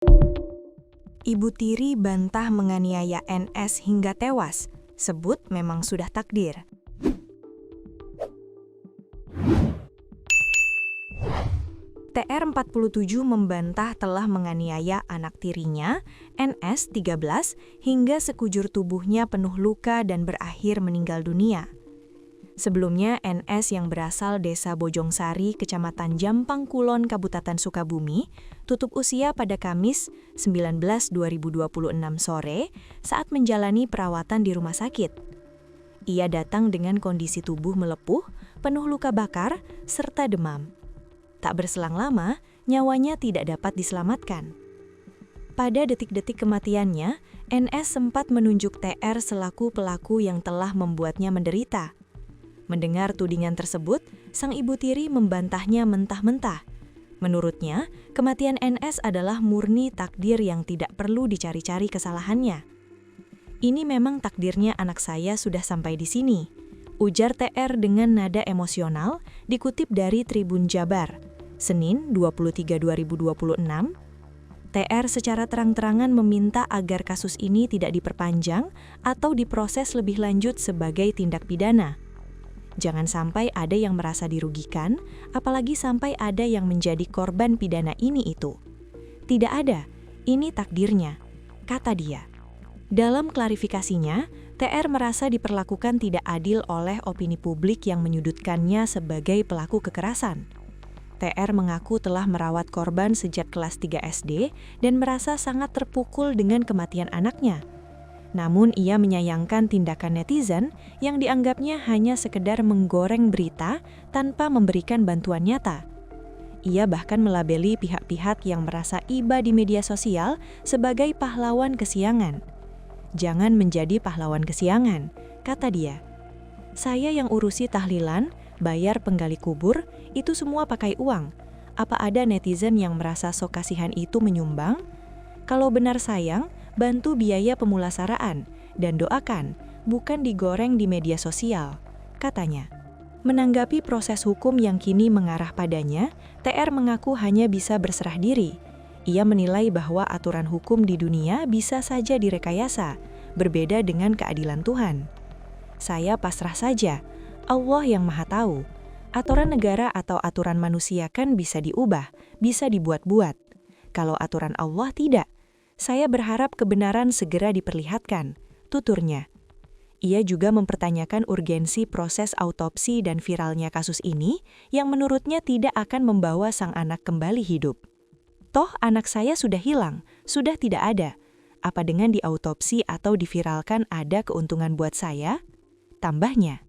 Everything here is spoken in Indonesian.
Ibu tiri bantah menganiaya NS hingga tewas, sebut memang sudah takdir. TR47 membantah telah menganiaya anak tirinya, NS 13, hingga sekujur tubuhnya penuh luka dan berakhir meninggal dunia. Sebelumnya, NS yang berasal Desa Bojongsari, Kecamatan Jampang Kulon, Kabupaten Sukabumi, tutup usia pada Kamis 19/2026 sore saat menjalani perawatan di rumah sakit. Ia datang dengan kondisi tubuh melepuh, penuh luka bakar, serta demam. Tak berselang lama, nyawanya tidak dapat diselamatkan. Pada detik-detik kematiannya, NS sempat menunjuk TR selaku pelaku yang telah membuatnya menderita. Mendengar tudingan tersebut, sang ibu tiri membantahnya mentah-mentah. Menurutnya, kematian NS adalah murni takdir yang tidak perlu dicari-cari kesalahannya. "Ini memang takdirnya anak saya sudah sampai di sini," ujar TR dengan nada emosional dikutip dari Tribun Jabar. Senin 23/2026, TR secara terang-terangan meminta agar kasus ini tidak diperpanjang atau diproses lebih lanjut sebagai tindak pidana. Jangan sampai ada yang merasa dirugikan, apalagi sampai ada yang menjadi korban pidana ini itu. Tidak ada, ini takdirnya, kata dia. Dalam klarifikasinya, TR merasa diperlakukan tidak adil oleh opini publik yang menyudutkannya sebagai pelaku kekerasan. TR mengaku telah merawat korban sejak kelas 3 SD dan merasa sangat terpukul dengan kematian anaknya. Namun ia menyayangkan tindakan netizen yang dianggapnya hanya sekedar menggoreng berita tanpa memberikan bantuan nyata. Ia bahkan melabeli pihak-pihak yang merasa iba di media sosial sebagai pahlawan kesiangan. "Jangan menjadi pahlawan kesiangan," kata dia. "Saya yang urusi tahlilan, bayar penggali kubur, itu semua pakai uang. Apa ada netizen yang merasa sok kasihan itu menyumbang? Kalau benar sayang, bantu biaya pemulasaraan dan doakan, bukan digoreng di media sosial," katanya. Menanggapi proses hukum yang kini mengarah padanya, TR mengaku hanya bisa berserah diri. Ia menilai bahwa aturan hukum di dunia bisa saja direkayasa, berbeda dengan keadilan Tuhan. "Saya pasrah saja, Allah yang Maha Tahu. Aturan negara atau aturan manusia kan bisa diubah, bisa dibuat-buat. Kalau aturan Allah tidak. Saya berharap kebenaran segera diperlihatkan," tuturnya. Ia juga mempertanyakan urgensi proses autopsi dan viralnya kasus ini yang menurutnya tidak akan membawa sang anak kembali hidup. "Toh anak saya sudah hilang, sudah tidak ada. Apa dengan diautopsi atau diviralkan ada keuntungan buat saya?" tambahnya.